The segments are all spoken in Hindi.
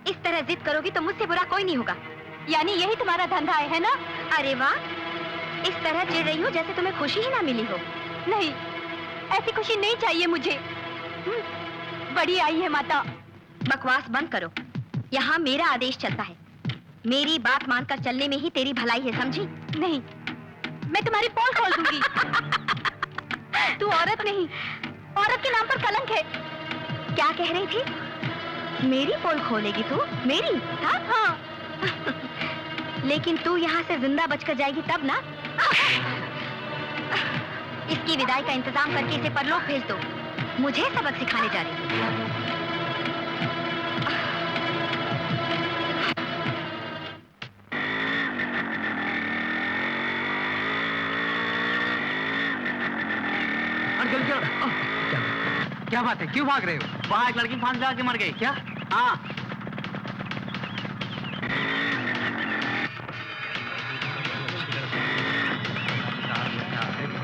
इस तरह जिद करोगी तो मुझसे बुरा कोई नहीं होगा। यानी यही तुम्हारा धंधा है ना? अरे वाह, इस तरह चिढ़ रही हो जैसे तुम्हें खुशी ही ना मिली हो। नहीं, ऐसी खुशी नहीं चाहिए मुझे। बड़ी आई है माता। बकवास बंद करो। यहाँ मेरा आदेश चलता है। मेरी बात मानकर चलने में ही तेरी भलाई है, समझी? नहीं, मैं तुम्हारी पोल खोल दूंगी। तू औरत नहीं, औरत के नाम पर कलंक है। क्या कह रही थी? मेरी पोल खोलेगी तू? मेरी? हाँ हाँ। लेकिन तू यहाँ से जिंदा बचकर जाएगी तब ना। इसकी विदाई का इंतजाम करके इसे परलोक भेज दो। मुझे सबक सिखाने जा रही है। क्या बात है, क्यों भाग रहे हो? वहाँ एक लड़की फांस लगा के मर गई। क्या? हाँ।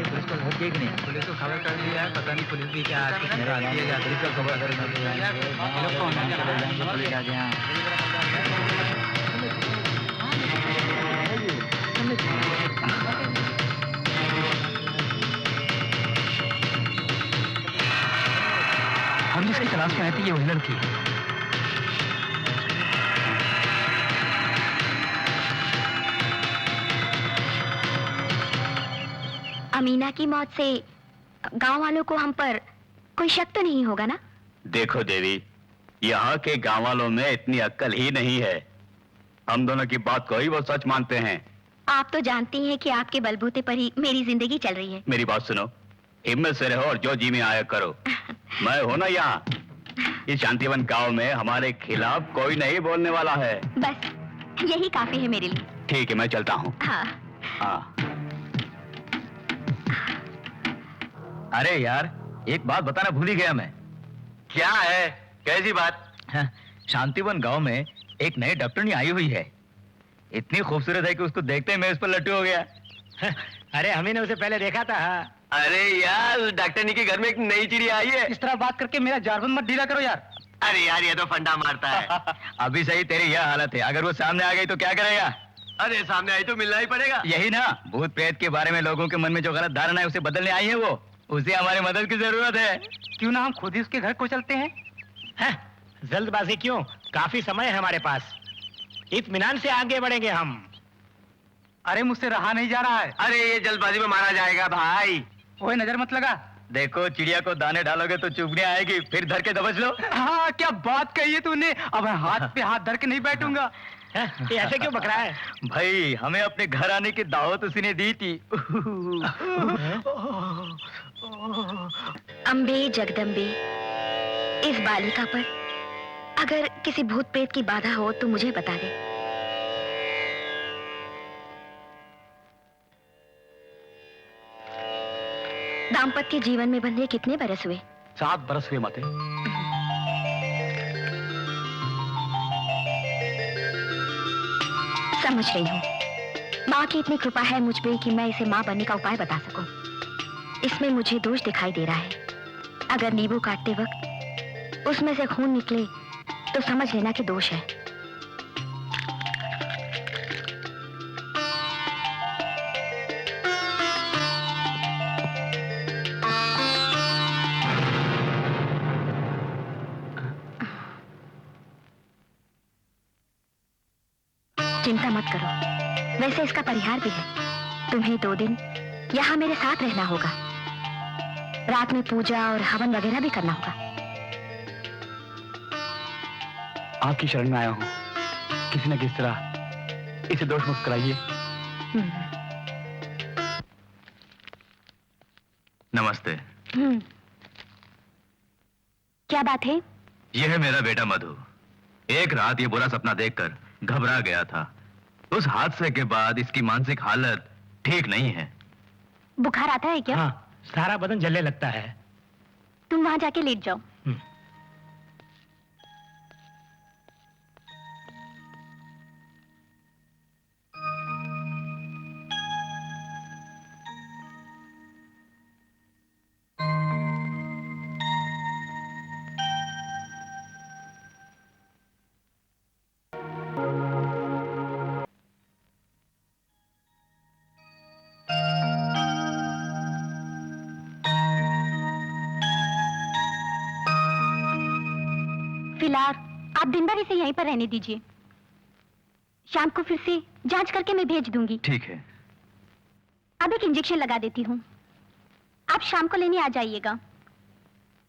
पुलिस को घर नहीं, पुलिस को खबर कर दिया है, पता नहीं पुलिस भी क्या आती है, पुलिस को खबर कर पुलिस आ गया। हम जिसकी तलाश में आए थे ये वही लड़की है। अमीना की मौत से गांव वालों को हम पर कोई शक तो नहीं होगा ना? देखो देवी, यहाँ के गांव वालों में इतनी अक्ल ही नहीं है। हम दोनों की बात को ही वो सच मानते हैं। आप तो जानती हैं कि आपके बलबूते पर ही मेरी जिंदगी चल रही है। मेरी बात सुनो, हिम्मत से रहो और जो जी में आया करो। मैं हूं ना यहाँ। इस शांतिवन गांव में हमारे खिलाफ कोई नहीं बोलने वाला है। बस यही काफी है मेरे लिए। ठीक है, मैं चलता हूँ। हाँ। हाँ। अरे यार, एक बात बताना भूल ही गया मैं। क्या है? कैसी बात? शांतिवन गांव में एक नई डॉक्टरनी आई हुई है। इतनी खूबसूरत है कि उसको देखते ही मैं उस पर लट्टू हो गया। अरे हमें ने उसे पहले देखा था। अरे यार, डॉक्टरनी के घर में एक नई चिड़िया आई है। इस तरह बात करके मेरा जारबंद मत ढीला करो यार। अरे यार, ये तो फंडा मारता है। अभी सही तेरी यह हालत है, अगर वो सामने आ गई तो क्या करेगा? अरे सामने आई तो मिलना ही पड़ेगा। यही ना, भूत प्रेत के बारे में लोगों के मन में जो गलत धारणा है उसे बदलने आई है वो। उसे हमारी मदद की जरूरत है। क्यों ना हम खुद ही उसके घर को चलते हैं? जल्दबाजी क्यों? काफी समय है हमारे पास। इत्मीनान से आगे बढ़ेंगे हम। अरे मुझसे रहा नहीं जा रहा है। अरे ये जल्दबाजी में मारा जाएगा भाई। ओए नजर मत लगा। देखो, चिड़िया को दाने डालोगे तो चुभने आएगी, फिर धर के दबोच लो। हाँ, क्या बात कही है तूने। अब मैं हाथ पे हाथ धर के नहीं बैठूंगा। ये ऐसे क्यों बक रहा है? भाई, हमें अपने घर आने की दावत उसी ने दी थी। अम्बे जगदम्बे, इस बालिका पर अगर किसी भूत प्रेत की बाधा हो तो मुझे बता दे। दाम्पत्य जीवन में बंधे कितने बरस हुए? 7 बरस हुए माते। समझ रही हूँ। माँ की इतनी कृपा है मुझ पे कि मैं इसे माँ बनने का उपाय बता सकूं। इसमें मुझे दोष दिखाई दे रहा है। अगर नींबू काटते वक्त उसमें से खून निकले तो समझ लेना कि दोष है। चिंता मत करो, वैसे इसका परिहार भी है। तुम्हें 2 दिन यहाँ मेरे साथ रहना होगा। रात में पूजा और हवन वगैरह भी करना होगा। आपकी शरण में आया हूँ, किसी न किसी तरह इसे दोष मुक्त कराइए। नमस्ते। क्या बात है? यह है मेरा बेटा मधु। एक रात ये बुरा सपना देखकर घबरा गया था। उस हादसे के बाद इसकी मानसिक हालत ठीक नहीं है। बुखार आता है क्या? हाँ, सारा बदन जलने लगता है। तुम वहां जाके लेट जाओ। फिलहाल आप दिन भर इसे यहीं पर रहने दीजिए। शाम को फिर से जांच करके मैं भेज दूंगी। ठीक है। अब एक इंजेक्शन लगा देती हूँ, आप शाम को लेने आ जाइएगा।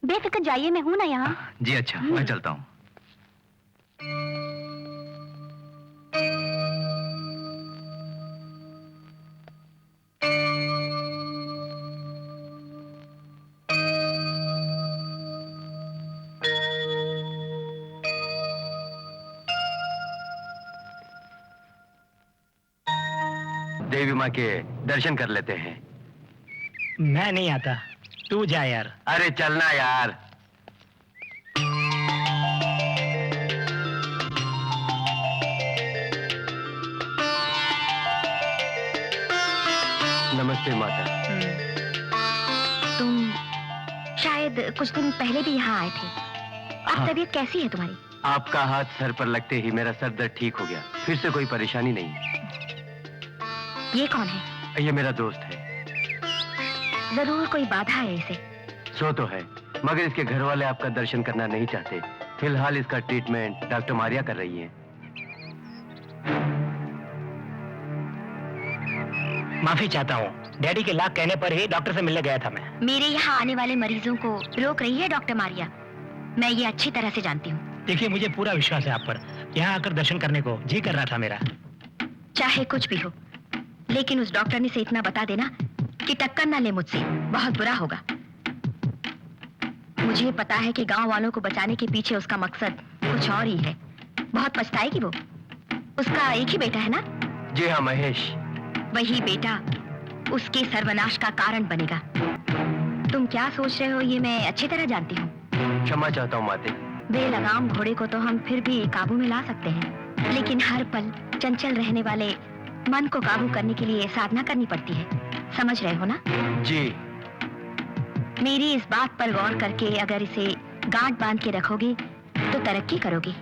बेफिक्र जाइए, मैं हूं ना यहाँ। जी अच्छा, मैं चलता हूँ। देवी माँ के दर्शन कर लेते हैं। मैं नहीं आता, तू जा यार। अरे चलना यार। नमस्ते माता। तुम शायद कुछ दिन पहले भी यहाँ आए थे। अब हाँ। तबीयत कैसी है तुम्हारी? आपका हाथ सर पर लगते ही मेरा सर दर्द ठीक हो गया। फिर से कोई परेशानी नहीं। ये कौन है? ये मेरा दोस्त है। जरूर कोई बाधा है इसे। सो तो है, मगर इसके घर वाले आपका दर्शन करना नहीं चाहते। फिलहाल इसका ट्रीटमेंट डॉक्टर मारिया कर रही है। माफी चाहता हूँ, डैडी के लाख कहने पर ही डॉक्टर से मिलने गया था मैं। मेरे यहाँ आने वाले मरीजों को रोक रही है डॉक्टर मारिया। मैं ये अच्छी तरह से जानती हूँ। देखिए, मुझे पूरा विश्वास है आप पर। यहाँ आकर दर्शन करने को जी कर रहा था मेरा। चाहे कुछ भी हो, लेकिन उस डॉक्टर ने से इतना बता देना कि टक्कर ना ले मुझसे, बहुत बुरा होगा। मुझे पता है कि गांव वालों को बचाने के पीछे उसका मकसद कुछ और ही है। बहुत पछताएगी वो। उसका एक ही बेटा है ना? जी हाँ, महेश। वही बेटा उसके सर्वनाश का कारण बनेगा। तुम क्या सोच रहे हो ये मैं अच्छी तरह जानती हूँ। क्षमा चाहता हूँ माते। बेलगाम घोड़े को तो हम फिर भी काबू में ला सकते हैं, लेकिन हर पल चंचल रहने वाले मन को काबू करने के लिए साधना करनी पड़ती है। समझ रहे हो ना? जी। मेरी इस बात पर गौर करके अगर इसे गांठ बांध के रखोगे तो तरक्की करोगे।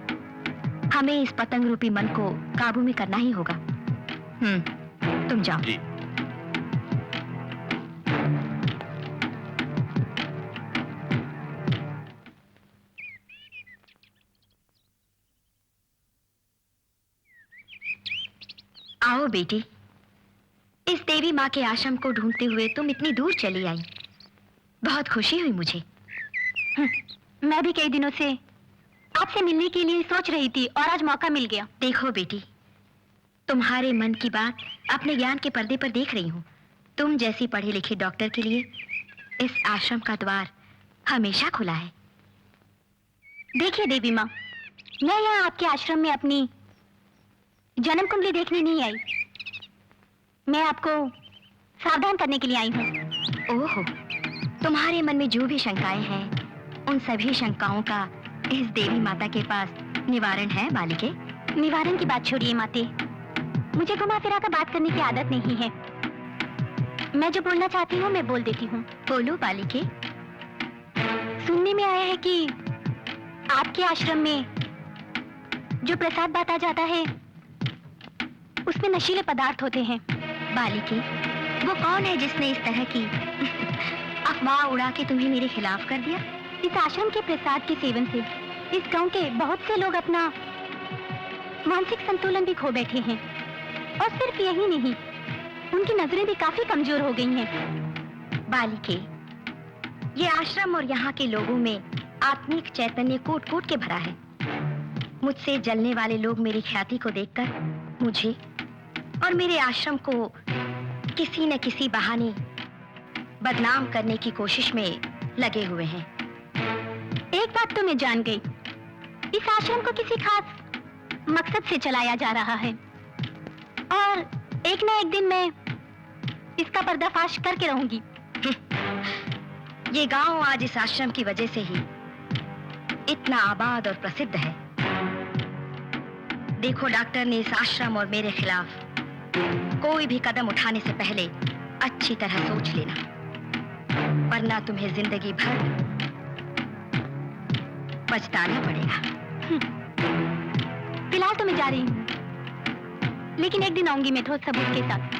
हमें इस पतंग रूपी मन को काबू में करना ही होगा। तुम जाओ। जी। आओ बेटी, इस देवी माँ के आश्रम को ढूंढते हुए तुम इतनी दूर चली आई। बहुत खुशी हुई मुझे। मैं भी कई दिनों से आपसे मिलने के लिए सोच रही थी और आज मौका मिल गया। देखो बेटी, तुम्हारे मन की बात अपने ज्ञान के पर्दे पर देख रही हूँ। तुम जैसी पढ़ी लिखी डॉक्टर के लिए इस आश्रम का द्वार हमेशा खुला है। देखिए देवी माँ, मैं यहाँ आपके आश्रम में अपनी जन्म कुंडली देखने नहीं आई। मैं आपको सावधान करने के लिए आई हूँ। ओहो, तुम्हारे मन में जो भी शंकाएं हैं, उन सभी शंकाओं का इस देवी माता के पास निवारण है बालिके। निवारण की बात छोड़िए माते, मुझे घुमा फिरा कर बात करने की आदत नहीं है। मैं जो बोलना चाहती हूँ मैं बोल देती हूँ। बोलो बालिके। सुनने में आया है कि आपके आश्रम में जो प्रसाद बांटा जाता है उसमें नशीले पदार्थ होते हैं। बालिके, वो कौन है जिसने इस तरह की अफवाह उड़ा के तुम्हें मेरे खिलाफ कर दिया? इस आश्रम के प्रसाद के सेवन से इस गांव के बहुत से लोग अपना मानसिक संतुलन भी खो बैठे हैं। और सिर्फ यही नहीं, उनकी नजरें भी काफी कमजोर हो गई हैं। बालिके, ये आश्रम और यहाँ के लोगों में आत्मिक चैतन्य कूट कूट के भरा है। मुझसे जलने वाले लोग मेरी ख्याति को देखकर मुझे और मेरे आश्रम को किसी न किसी बहाने बदनाम करने की कोशिश में लगे हुए हैं। एक बात तो मैं जान गई, इस आश्रम को किसी खास मकसद से चलाया जा रहा है और एक न एक दिन मैं इसका पर्दाफाश करके रहूंगी। ये गांव आज इस आश्रम की वजह से ही इतना आबाद और प्रसिद्ध है। देखो, डॉक्टर ने इस आश्रम और मेरे खिलाफ कोई भी कदम उठाने से पहले अच्छी तरह सोच लेना, वरना तुम्हें जिंदगी भर पछताना पड़ेगा। फिलहाल तो मैं जा रही हूँ, लेकिन एक दिन आऊंगी मैं ठोस सबूत के साथ।